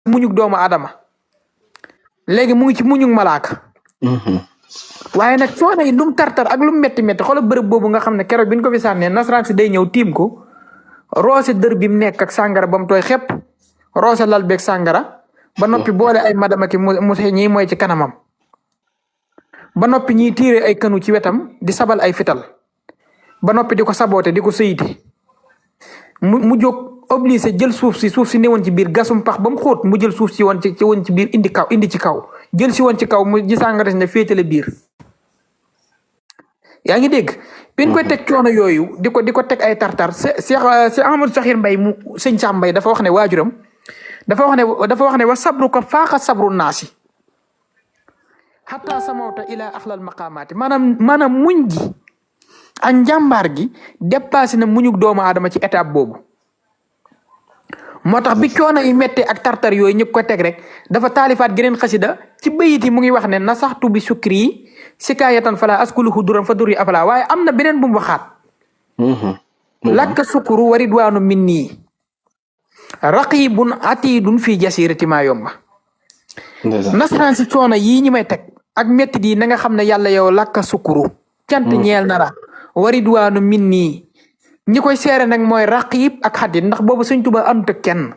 muñug doomu aadama léegi mu ngi ci muñug malaaka. waaye nag coono yi lum tartar ak lum métti métti xoolal bërëb boobu nga xam ne keroog bi ñu ko fi sànnee nasaraan si day ñëw tiim ko roose dër bi mu nekk ak sàngara ba mu tooy xepp roose lal beeg sàngara ba noppi boole ay madama ki mu ñii mooy ci kanamam ba noppi ñiy tiire ay kanu ci wetam di sabal ay fital ba noppi di ko saboote di ko sëyiti mu jóg obligé jël suuf si ne woon ci biir gasum pax ba mu xóot mu jël suuf si woon ci biir indi ci kaw jël si woon ci kaw mu ji sàngara si ne féetale biir. yaa ngi dégg bi ñu koy teg coono yooyu di ko teg ay tartar Cheikh Ahmadou Sakhir Mbaye mu sëñ Sam Mbaye dafa wax ne waajuram dafa wax ne wa sabru ko faaxa sabru naasi xataa samawta ila axlal maqaamaati maanaam muñ gi ak njàmbaar gi dépassé na muñug doomu aadama ci étape boobu. moo tax bi coono yi méttee ak tartar yooyu ñu ko teg rek dafa taalifaat geneen xasida ci bayit yi mu ngi wax ne nasaxtu bi sukri yi sikaayatan fala askuluhu duran fa duri afala waaye am na beneen bu mu waxaat. lakka sukuru wa ridwaanu minni raqibun atidun fii jasirati maa yomba. nasaraan si coono yii ñi may teg ak métti di na nga xam ne yàlla yow lakka sukuru. cant ñeel na la wa ridwaanu minni ñi koy seere nag mooy raqib ak xadit ndax boobu Sëñ Tuubaa àndut ak kenn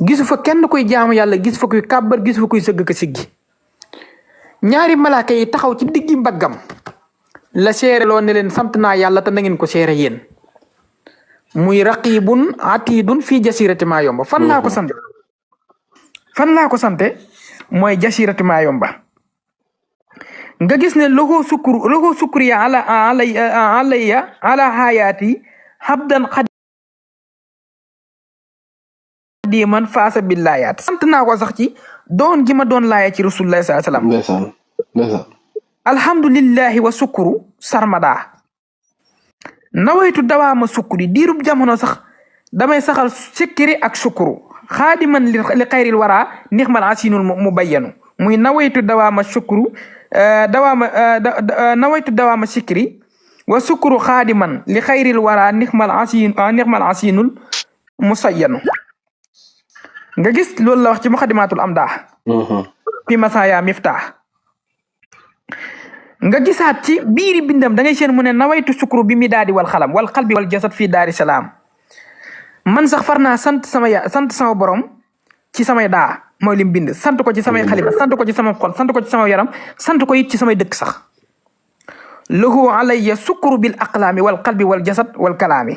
gisu fa kenn koy jaamu yàlla gis fa kuy kàbbar gisu fa kuy sëgg ka siggi ñaari malaaka yi taxaw ci diggi mbaggam la seere loo ne leen sant naa yàlla te na ngeen ko seere yéen muy raqibun atidun fii jasirati maa yomba fan laa ko sante mooy jasirati maa yomba nga gis ne loxo sukuriya ala hayaati habdan xadiman faasa billayaat sant naa ko sax ci doon gi ma doon laaya ci rasulullah sallallahu alayhi wasallam alhamdulillahi wa sukuru sarmada nawaytu dawaama sukuri diirub jamono sax damay saxal sikkiri ak sukuru xaadiman li xayril wara nixmal asinul mu bayyanu muy nawaytu dawaama sukuru nawaytu dawaama sikri wa sukuru xaadiman li xayril wara nixmal asinul musayyanu nga gis loolu la wax ci muxadimatul amdah fi masaya miftah nga gisaat ci biiri bindam da ngay seen mu ne nawaytu sukuru bi mi daadi wal xalam wal qalbi wal jasad fii daari salaam man sax far naa sant sama borom ci samay daa mooy lim bind sant ko ci samay xalima sant ko ci sama xol sant ko ci sama yaram sant ko it ci samay dëkk sax lahu alayya sukuru bil aqlaami wal qalbi wal jasad wal kalaami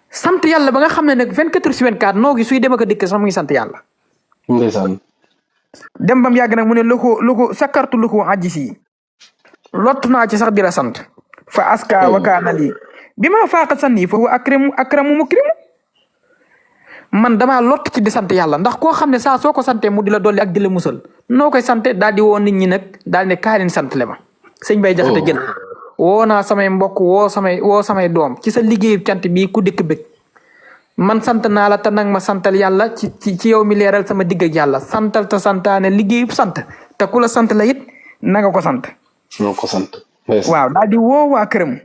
sant yàlla ba nga xam ne nag 24 heures sur 24 noo gi suy dem ak a dikk sax mu ngi sant yàlla. ndeysaan. dem bam yàgg nag mu ne lahu sakartu lahu ajisi lottu naa ci sax di la sant fa aska wa kaana lii bi ma faaqa sanni fa huwa akramu mukrimu man damaa lott ci di sant yàlla ndax koo xam ne saa soo ko santee mu di la dolli ak di la musal noo koy sante daal di woo nit ñi nag daal ne kaay leen sant le ma sëñ Bay Jaxate jël woo naa samay mbokk woo samay doom ci sa liggéeyu cant bii ku dëkk bëgg man sant naa la te nag ma santal yàlla ci yow mi leeral sama digg ak yàlla santal te santaane liggéeyu sant te ku la sant la it na nga ko sant. na ko sant. waaw daal di woo waa këram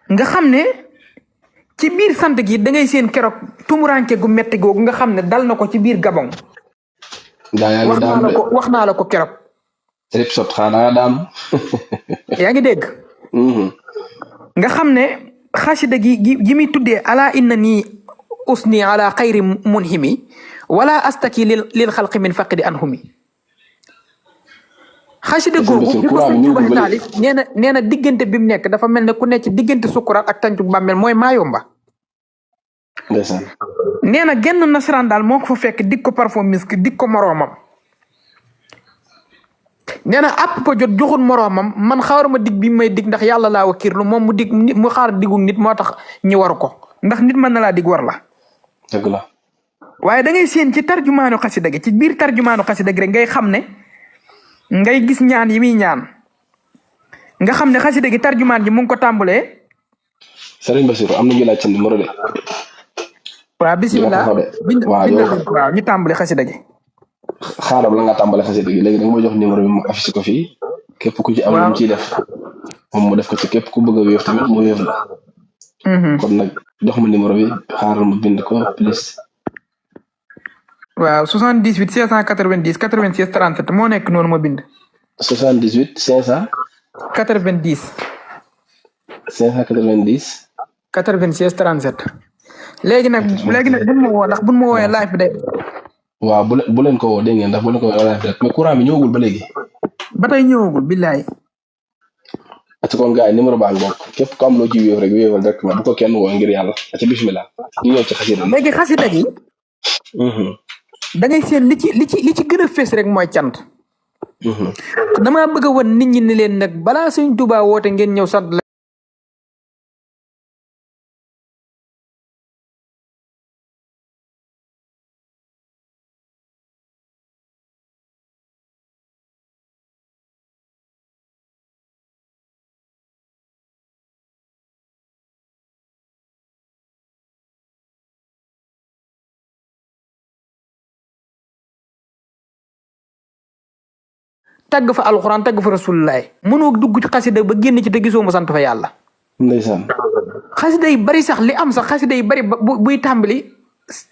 nga xam ne. ci biir sant gi da ngay seen keroog tumuranke gu metti googu nga xam ne dal na ko ci biir Gabon. wax naa la ko keroog. rip sot xanaa daam. yaa ngi dégg. nga xam ne xasida gi muy tuddee ala inna nii usni ala xayri munhimi wala astaki lil xalqi min faqidi anhumi. xasida googu bi ko Sëñ Tuubaa taalif nee na diggante bi mu nekk dafa mel ne ku nekk ci diggante sukuraat ak tàncu bàmmeel mooy maayomba. ndeysaan. nee na genn nasaraan daal moo ko fa fekk dig ko parfum misk dig ko moroomam. nee na àpp ko jot joxul moroomam man xaaruma dig bi may dig ndax yàlla laa wakiirlu moom mu xaar diggu nit moo tax ñu war ko ndax nit mën na laa dig war la. dëgg la. waaye da ngay séen ci tarjumaanu xasida gi ci biir tarjumaanu xasida gi rek ngay xam ne. ngay gis ñaan yi muy ñaan nga xam ne xasida gi tarjumaan ji mu ngi ko tàmbalee. Serigne Bassirou am na ñu laaj sa numéro de. waaw bisimilah waaw ñu tàmbale xasida gi. xaaral la nga tàmbale xasida gi léegi da nga ma jox numéro bi mu affiché ko fii. képp ku ci am lu mu ciy def moom mu def ko ci képp ku bëgg a wéef tamit mu wéef la. kon nag jox ma numéro bi xaaral ma bind ko plus. waaw 78 590 96 37 moo nekk noonu ma bind. 78 500. 90. 590. 96 37. léegi nag buñ ma woo ndax buñ ma woowee live bi day. waaw bu leen ko woo dégg ngeen ndax bu leen ko woowee live bi mais courant bi ñëwagul ba léegi. ba tey ñëwagul billaay. ati kon gars yi numéro baa ngi bokk képp ku am loo ci wéew rek wéewal directement bu ko kenn woo ngir yàlla ati bismillah ñu ñëw ci xasida. léegi xasida gi. da ngay seen li ci gën a fees rek mooy cant. damaa bëgg a wan nit ñi ni leen nag balaa Sëñ Tuubaa woote ngeen ñëw sant la. tagg fa alxuraan tagg fa rasulullaay mënoo dugg ci xasida ba génn ci te gisoo mu sant fa yàlla. ndeysaan. xasida yi bari sax li am sax xasida yi bari buy tàmbali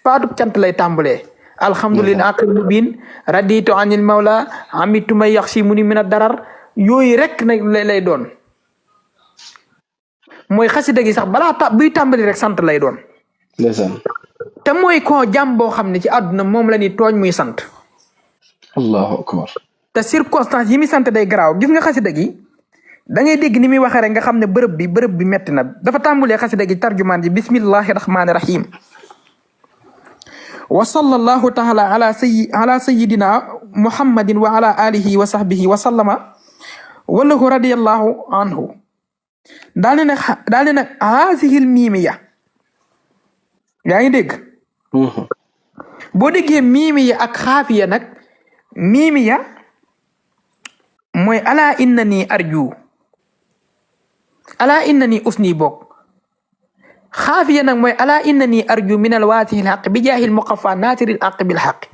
paatub cant lay tàmbalee. alhamdulilah aqil mubin raditu anil mawla amitu may yax si mu ni min a darar yooyu rek nag lay doon. mooy xasida gi sax balaa buy tàmbali rek sant lay doon. ndeysaan. te mooy ko jàmm boo xam ne ci àdduna moom la ni tooñ muy sant. allahu akbar. te circonstance yi muy sant day garaaw gis nga xasida gi da ngay dégg ni muy waxee rek nga xam ne bërëb bi metti na dafa tàmbulee xasida gi tarjumaan ji bismillahi rahmaani rahim wa sallallahu taala ala sayidina muhammadin wa ala alihi wa sahbihi wa sallama walahu radiyallahu anhu daal ne nag haasihil miimiya yaa ngi dégg boo déggee miimiya ak xaafiya nag miimiya mooy ala innani arju ala innani usni bokk xaafiya nag mooy ala innani arju min alwaasihil xaq bi jaahil muqafa naasiril xaq bil xaq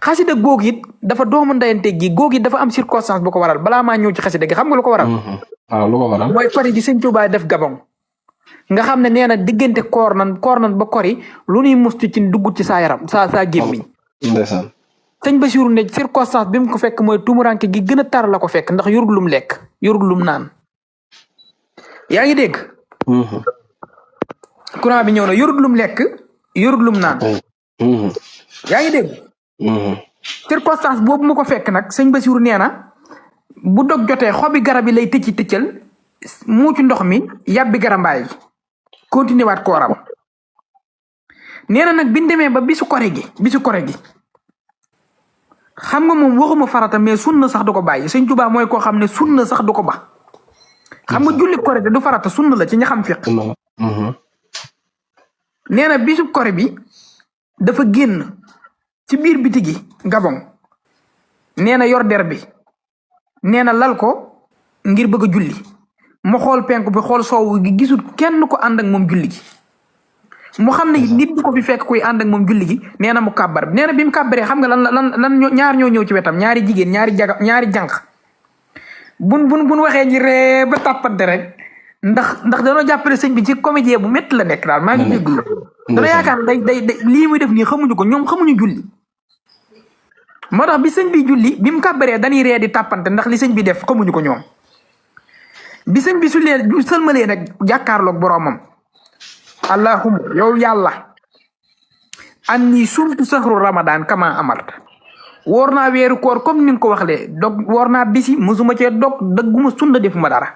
xasida góog it dafa doomu ndayante gi góog it dafa am circonstance bu ko waral balaa maa ñëw ci xasida gi xam nga lu ko waral. waaw lu ko waral mooy kori gi Sëñ Tuubaa def Gabon nga xam ne nee na diggante koor nan ba kori lu ñuy mustu ci dugg ci saa yaram saa gémmiñ. ndeysaan. sëñ Basiru ne circonstance bi mu ko fekk mooy tumuranke gi gën a tar la ko fekk ndax yorul lum lekk yorul lum naan yaa ngi dégg. courant bi ñëw na yorul lum lekk yorul lum naan. yaa ngi dégg. circonstance boobu mu ko fekk nag sëñ Basiru nee na bu dog jotee xobi garab yi lay tëccal muucu ndox mi yàbbi garambaay yi continué waat kooram nee na nag biñ demee ba bisu kore gi xam nga moom waxuma farata mais sunna sax du ko bàyyi Sëñ Tuubaa mooy koo xam ne sunna sax du ko ba xam nga julli kore du farata sunna la ci ña xam fiq nee na bisu kore bi dafa génn ci biir bitigi Gabon nee na yor der bi nee na lal ko ngir bëgg a julli mu xool penku bi xool soowu gi gisul kenn ko ànd ak moom julli gi mu xam ne nit du ko fi fekk kuy ànd ak moom julli gi nee na mu kàbbar nee na bi mu kàbbaree xam nga lan ñaar ñoo ñëw ci wetam ñaari jigéen ñaari jànq buñ waxee ñi ree ba tàppante rek ndax dañoo jàppale sëñ bi ci comédien bu métti la nekk daal maa ngi déglu dana yaakaar day lii muy def nii xamuñu ko ñoom xamuñu julli moo tax bi sëñ bi julli bi mu kàbbaree dañuy ree di tàppante ndax li sëñ bi def xamuñu ko ñoom bi sëñ bi sëlmalee nag jàkkaarloog boroomam allahumma yow yàlla anni sumtu sahru ramadan kama amarta woor naa weeru koor comme ni nga ko waxlee dog woor naa bisi mosuma cee dog dëgguma sunna defuma dara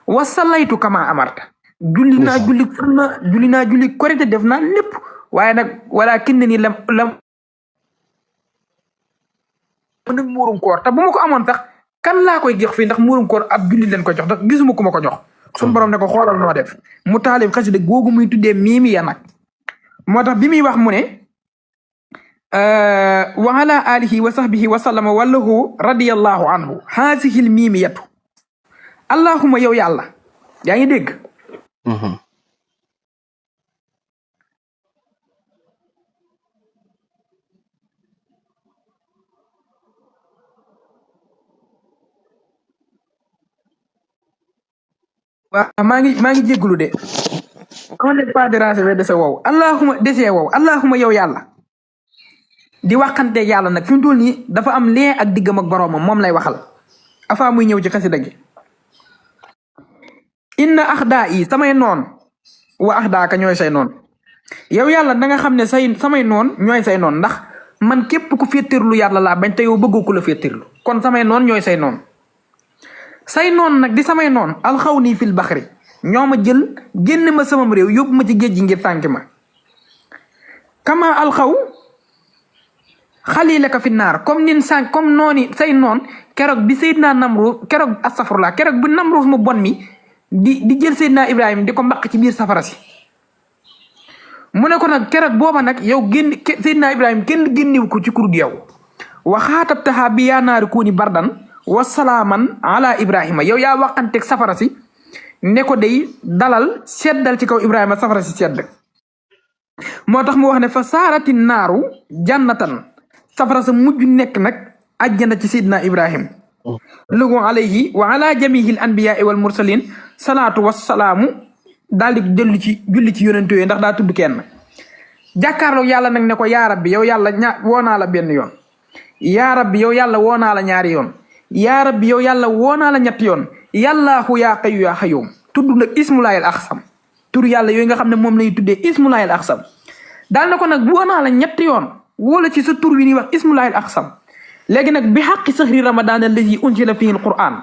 wasalaytu kama amarta julli naa julli korite def naa lépp waaye nag walakin ni lam nag muurum koor te bu ma ko amoon sax kan laa koy jox fii ndax muurum koor ab julli leen ko jox ndax gisuma ku ma ko jox suñu borom ne ko xoolal noo def mu taalib xasida googu muy tuddee miimiya nag moo tax bi muy wax mu ne wa ala alihi wa sahbihi wa sallama wallahu radiyallahu anhu haasihil miimiyatu allahuma yow yàlla yaa ngi dégg waaw maa ngi jégalu de on n'est pas dérangé ba dese wow allahuma desee wow allahuma yow yàlla di waxanteeg yàlla nag fi mu toll nii dafa am lien ak diggam ak boroomam moom lay waxal afa muy ñëw ci xasida gi inna axdaa yi samay noon wa axdaaka ñooy say noon yow yàlla da nga xam ne samay noon ñooy say noon ndax man képp ku féetirlu yàlla laa bañ te yow bëggoo ku la féetirlu kon samay noon ñooy say noon nag di samay noon alxaw nii fil baxri ñoo ma jël génn ma samam réew yóbbu ma ci géej gi ngir tànk ma kama alxaw xalilaka fi naar comme nin sànq comme nooni say noon keroog bi Seydina Namruus keroog astafurlaa keroog bi Namruus mu bon mi di jël Seydina Ibrahima di ko mbaq ci biir safara si mu ne ko nag keroog booba nag yow génn Seydina Ibrahima kenn génnewu ko ci kurdu yow waxaatab taxaa bi yaa naari kuuni bardan wa salaaman ala Ibrahima yow yaa waxanteeg safara si ne ko day dalal seddal ci kaw Ibrahima safara si sedd moo tax mu wax ne fa saarati naaru jannatan safara sa mujj nekk nag ajjana ci Seydina Ibrahima lugu alayhi wa ala jamihi al anbiyaai wal mursalin salaatu wasalaamu daal di julli ci yonent yooyu ndax daa tudd kenn jàkkaarloog yàlla nag ne ko yaa rabbi yow yàlla woo naa la benn yoon yaa rabbi yow yàlla woo naa la ñaari yoon yaa rabbi yow yàlla woo naa la ñetti yoon yàllaahu yaa qayu yaa xayum tudd nag ismulaayil axsam tur yàlla yooyu nga xam ne moom lañuy tuddee ismulaayil axsam daal na ko nag woo naa la ñetti yoon woola ci sa tur wi ñuy wax ismulaayil axsam léegi nag bi xaqi sahri ramadan allazi unzila fihi alquran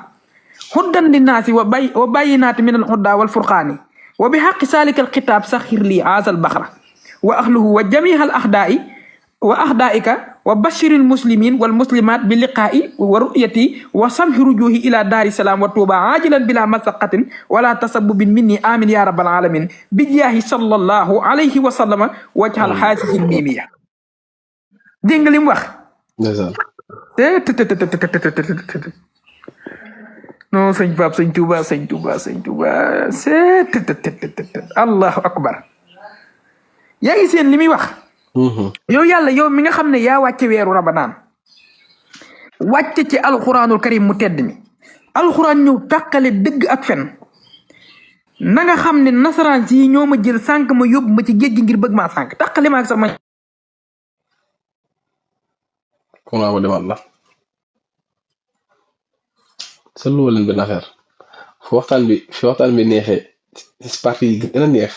huddan linnaasi wa bayyinaati min alhuda walfurqaani wa bi xaqi salika alkitaab saxir lii haazal baxra wa ahluhu wa jamiha al axdaai wa axdaaika wa bashiri almuslimin walmuslimat bi liqaa'i wa ru'yati wa samhi rujuhi ila daari salaam wa tuuba ajilan bila masaqatin wala tasabubin minni amin ya rabbal alamin bi jaahi sallallahu alayhi wa sallama wajhal haasihi mimiya dégg nga li mu wax non sëñ Pape sëñ Touba allahu akbar yaa ngi seen li muy wax yow yàlla yow mi nga xam ne yaa wàcce weeru ramadaan wàcce ci alxuraanul karim mu tedd mi alxuraan ñëw tàqale dëgg ak fen na nga xam ne nasaraan si ñoo ma jël sànq ma yóbbu ma ci géej gi ngir bëgg maa sànq tàqale ma ak sama kon waaw demaat la seetlu woo leen benn affaire fi waxtaan bi neexee ci parti yi gën a neex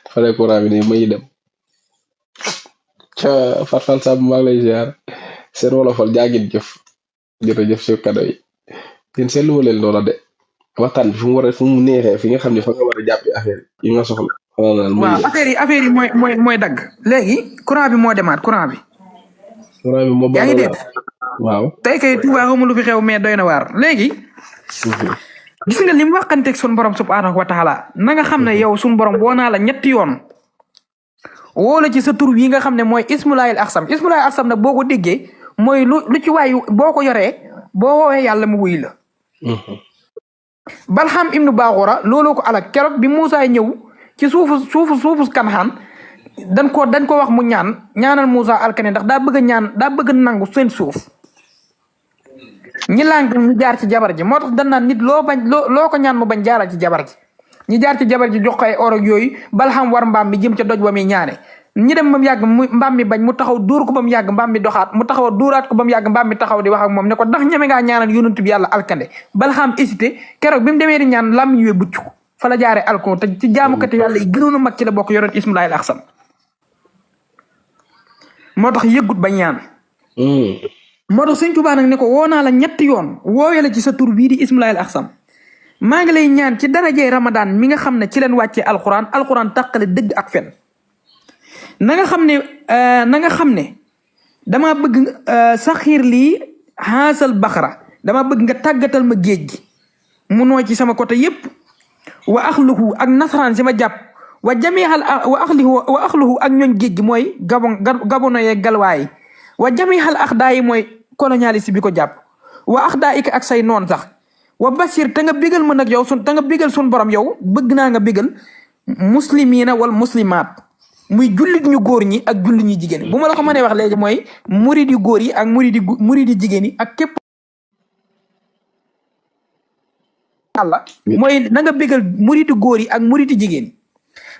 dafa lay courant bi nii may dem ca farfal sab maa ngi lay ziar seen wolofal jaagin jëf jërëjëf si kado yi yéen seetlu woo leen loola de waxtaan bi fu mu neexee fi nga xam ne fa nga war a jàppi affaire yi nga soxla. waaw affaire yi mooy dagg léegi courant bi moo demaat courant bi. yaa ngi dégg waaw tey kay Tuubaa xamul lu fi xew mais doy na waar léegi gis nga li mu waxanteeg sun borom subhaanahu wa taala na nga xam ne yow sun borom woo naa la ñetti yoon woo la ci sa tur wi nga xam ne mooy ismulaayil axsam ismulaayil axsam nag boo ko déggee mooy lu ci waay boo ko yoree boo woowee yàlla mu wuy la Balham ibnu Baaxura looloo ko alak keroog bi Moussa ñëw ci suufu Kanaan dañ ko wax mu ñaanal Moussa alkane ndax daa bëgg a nangu seen suuf ñi lànk ñu jaar ci jabar ji moo tax dañ naan nit loo ko ñaan mu bañ jaaral ci jabar ji ñi jaar ci jabar ji jox ko ay or ak yooyu Balham war mbaam mi jëm ca doj ba muy ñaane ñi dem ba mu yàgg mbaam mi bañ mu taxaw dóor ko ba mu yàgg mbaam mi doxaat mu taxaw dóoraat ko ba mu yàgg mbaam mi taxaw di wax ak moom ne ko ndax ñeme ngaa ñaanal yonent bi yàlla alkande Balham hésité keroog bi mu demee di ñaan lam ñu bucc ko fa la jaaree alko te ci jaamukati yàlla yi gënoon a mag ci la bokk yonent ismulaayil axsam moo tax yëggut ba ñaan moo tax sëñ Tuubaa nag ne ko woo naa la ñetti yoon woowee la ci sa tur bii di ismulaayil axsam maa ngi lay ñaan ci darajey Ramadan mi nga xam ne ci leen wàccee alquran tàqale dëgg ak fen na nga xam ne dama bëgg saxiir lii haasal baxara dama bëgg nga tàggatal ma géej gi mu nooy ci sama côté yépp wa axluhu ak nasaraan si ma jàpp wa jamihal wa axluhu ak ñooñ géej gi mooy gabono yee galwaay wa jamihal axdaa yi mooy colonialiste bi ko jàpp wa axdaa ik ak say noon sax wa basir te nga bégal ma nag yow te nga bégal sun borom yow bëgg naa nga bégal muslimiina wal muslimaat muy jullit ñu góor ñi ak jullit ñu jigéen bu ma la ko mënee wax léegi mooy murid yu góor yi ak murid yu jigéen yi ak képp yàlla mooy na nga bégal muriti góor yi ak muriti jigéen yi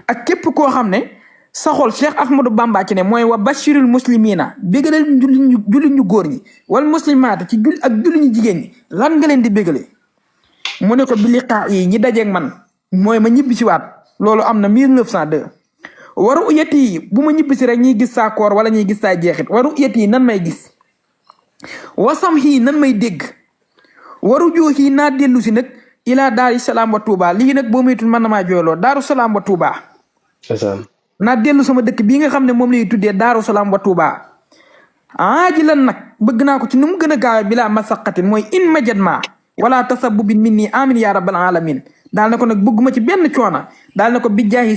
ak képp koo xam ne sa xol Cheikh Ahmadou Bamba ci ne mooy wa bashirul muslimina bégalal jullit ñu góor ñi wal muslimaata ci ak jullit ñu jigéen ñi lan nga leen di bégalee mu ne ko bi liqaa yi ñi dajeeg man mooy ma ñibbi si waat loolu am na 1902 waru uyat yi bu ma ñibbi si rek ñuy gis saa koor wala ñuy gis saa jeexit waru uyat yi nan may gis wasam xii nan may dégg waru joo xii naa dellu si nag ilaa daaru salaam wa Touba lii nag boo moytul mën na maa jooyloo daaru salaam wa Touba naa dellu sama dëkk bii nga xam ne moom lay tuddee daaru salaam wa Touba aaji lan nag bëgg naa ko ci nu mu gën a gaawe bilaa masaqatin mooy in majat ma wala tasabubin min nii amin ya rabbal alamin daal na ko nag bëgguma ci benn coona daal na ko bijaahi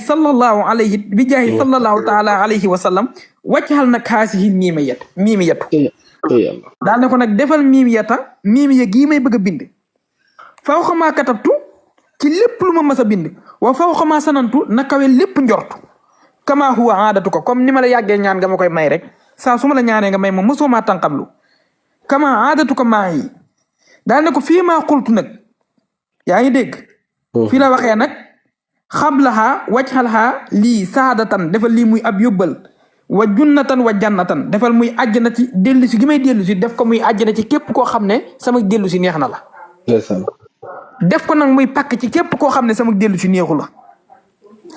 sallallahu taala alayhi wa sallam wàccaxal nag xaasihi miimi yatu daal na ko nag defal miimiya gii may bëgg a bind faw xamaa katabtu ci lépp lu ma mas a bind wa faw xamaa sanantu na kawe lépp njortu kama huwa aadatu ko comme ni ma la yàggee ñaan nga ma koy may rek saa su ma la ñaanee nga may ma mosoo maa tànqamlu kama aadatu ko maa yi daal ne ko fii maa xultu nag yaa ngi dégg fii la waxee nag xablaha wajxalha lii saadatan defal lii muy ab yóbbal wa junnatan wa jannatan defal muy àjjana ci dellu si gi may dellu si def ko muy àjjana ci képp koo xam ne sama dellu si neex na la def ko nag muy pàkk ci képp koo xam ne sama dellu si neexu la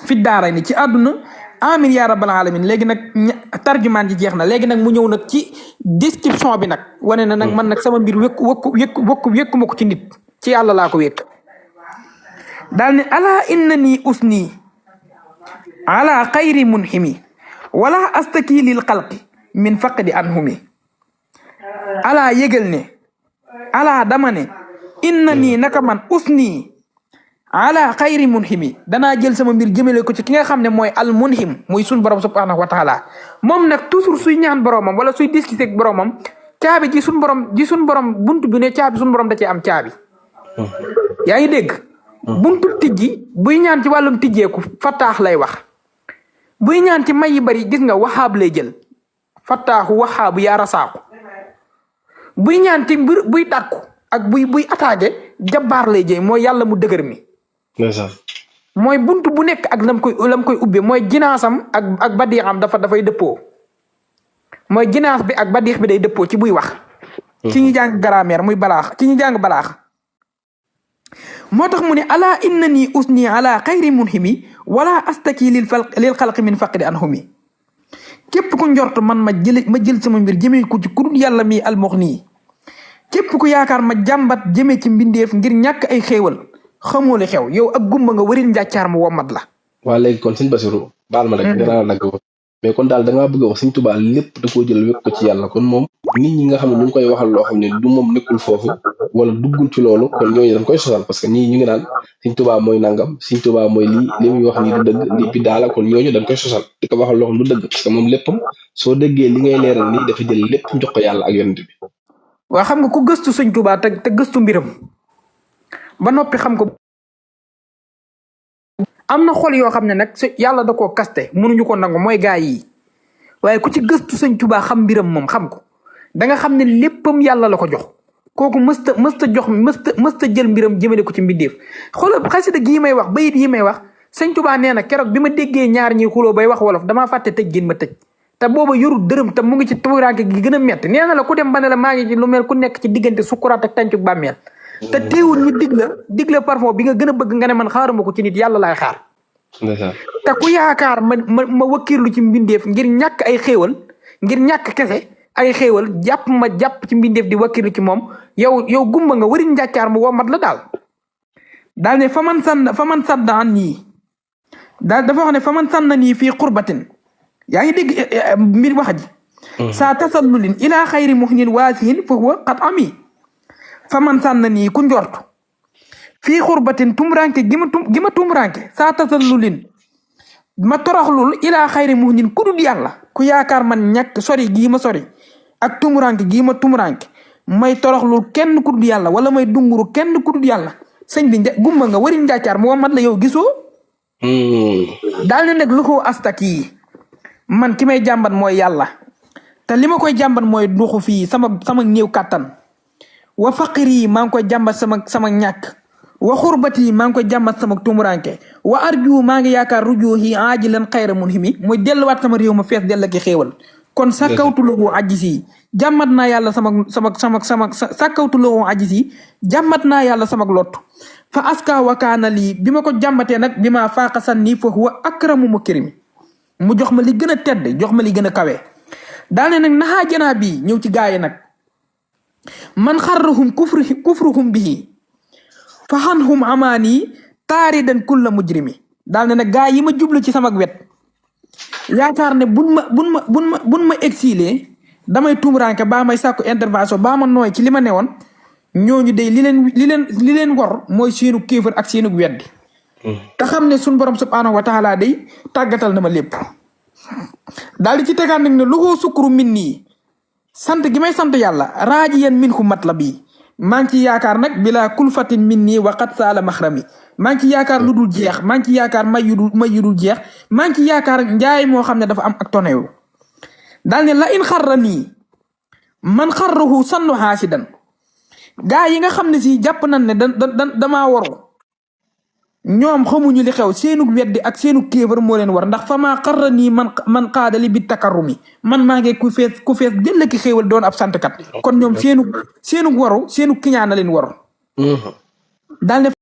fi daara ni ci àdduna amin ya rabbal alamin léegi nag tarjumaan ji jeex na léegi nag mu ñëw nag ci description bi nag wane na nag man nag sama mbir wékku ma ko ci nit ci yàlla laa ko wékk daal ne ala inna nii usni ala xayri munhimi wala astaki lil xalqi min faqdi anhumi ala yëgal ne ala dama ne inna nii naka man usni ala xayri munhimi danaa jël sama mbir jëmale ko ci ki nga xam ne mooy al munhim muy sun borom subhanahu wa taala moom nag toujours suy ñaan boromam wala suy discuter ak boromam caabi ji sun borom buntu bi ne caabi sun borom da cee am caabi yaa ngi dégg buntu tijji buy ñaan ci wàllum tijjeeku fattaax lay wax buy ñaan ci may yi bari gis nga waxaab lay jël fattaaxu waxaabu yaa rasaaku buy ñaan ci mbir buy dàkku ak buy attaqué jabbaar lay jëy mooy yàlla mu dëgër mi mooy buntu bu nekk ak lam koy ubbe mooy jinaasam ak badiixam dafay dëppoo mooy jinaas bi ak badiix bi day dëppoo ci buy wax ci ñu jàng grammaire muy balaax ci ñu jàng balaax moo tax mu ne ala inna nii usni ala xayri munhimi wala astaki lil xalqi min faqdi anhumi képp ku njort man ma jël sama mbir jëmee ko ci kudul yàlla mi almox nii képp ku yaakaar ma jàmbat jëmee ci mbindeef ngir ñàkk ay xéewal xamoo li xew yow ak gumba nga waril njàccaar mu womat la waa léegi kon sëñ Basiru baal ma rek danaa la dagg mais kon daal dangaa bëgg a wax sëñ Tuubaa lépp da koo jël wékk ko ci yàlla kon moom nit ñi nga xam ne ñu ngi koy waxal loo xam ne du moom nekkul foofu wala duggul ci loolu kon ñooñu dañ koy sosal parce que ñii ñu ngi naan sëñ Tuubaa mooy nangam sëñ Tuubaa mooy li muy wax nii du dëgg li bi daala kon ñooñu dañ koy sosal di ko waxal loo xam du dëgg parce que moom léppam soo déggee li ngay leeral nii dafa jël lépp jox ko yàlla ak yonent bi waa xam nga ku gëstu sëñ Tuubaa te gëstu mbiram ba noppi xam ko am na xol yoo xam ne nag yàlla da koo kaste mënuñu ko nangu mooy gaa yi waaye ku ci gëstu sëñ Tuubaa xam mbiram moom xam ko da nga xam ne léppam yàlla la ko jox kooku mësta jël mbiram jëmale ko ci mbindeef xoolal xasida gii may wax bayit yi may wax sëñ Tuubaa nee na keroog bi ma déggee ñaar ñi xuloo bay wax wolof damaa fàtte tëj gin ma tëj te booba yorul dërëm te mu ngi ci tuuraanke gi gën a metti nee na la ku dem ba ne la maa ngi ci lu mel ku nekk ci diggante sukkuraat ak tàncuk bàmmeel te teewul ñu dig la parfum bi nga gën a bëgg nga ne man xaaruma ko ci nit yàlla laay xaar te ku yaakaar ma wakkiirlu ci mbindeef ngir ñàkk ay xéewal ngir ñàkk kese ay xéewal jàpp ci mbindeef di wakkiirlu ci moom yow gumba nga wari njàccaar mu womat la daal ne fa man sadda an nii daal dafa wax ne fa man sànna nii fii xurbatin yaa ngi dégg mbir wax ji saa tasallulin ilaa xayri muxnin waasihin fa huwa qad ami fa man sànna nii ku njort fii xurbatin tumuranke gi ma tumuranke saa tasallulin ma toroxlul ilaa xayri muxnin ku dul yàlla ku yaakaar man ñàkk sori gii ma sori ak tumuranke gii ma tumuranke may toroxlul kenn ku dul yàlla wala may dunguru kenn ku dul yàlla sëñ bi gumba nga wari njàccaar moo mat la yow gisoo daal ne nag lu ko astak yi man ki may jàmbat mooy yàlla te li ma koy jàmbat mooy duxu fii sama néew kàttan wa faqir yi maa ngi koy jàmbat sama ñàkk wa xurbati maa ngi koy jàmmat sama tumuranke wa arju maa ngi yaakaar rujuhi ajilan xayra munhimi mooy delluwaat sama réew ma fees dell ki xéewal kon sàkkawtuloo ajis yi jàmmat naa yàlla sàkkawtuloo ajis yi jàmmat naa yàlla sama lot fa aska wakaana lii bi ma ko jàmmatee nag bi ma faaqa sanni fa huwa akramu mukrimi mu jox ma li gën a tedd jox ma li gën a kawe daal ne nag naxaa janaa bii ñëw ci gaay yi nag man xarruhum kufruhum bihi fa xanhum amaani taaridan kulla mujrimi daal ne nag gaay yi ma jublu ci sama wet yaakaar ne buñ ma exilé damay tumuraanke baa may sàkku intervention baa ma nooy ci li ma newoon ñooñu day li leen war mooy seenu kéefër ak seenu weddi te xam ne suñ borom subhaanahu wa taala day tàggatal na ma lépp daal di ci tegaat nag ne lu ko sukkuru min nii sant gi may sant yàlla raaji yan min ku mat la bii maa ngi ci yaakaar nag bila kulfatin min nii waqat saala maxrami maa ngi ci yaakaar lu dul jeex maa ngi ci yaakaar may yu dul jeex maa ngi ci yaakaar njaay moo xam ne dafa am ak tonewu daal ne la in xarra nii man xarrahu sannu xaasidan gaa yi nga xam ne si jàpp nañ ne damaa waru ñoom xamuñu li xew seenug weddi ak seenug kéefar moo leen war ndax fa maa xarra nii man xaadali bi takarrumi man maa ngi ku fees dell ki xéewal doon ab santkat kon ñoom seenug waru seenug kiñaan na leen waru daal ne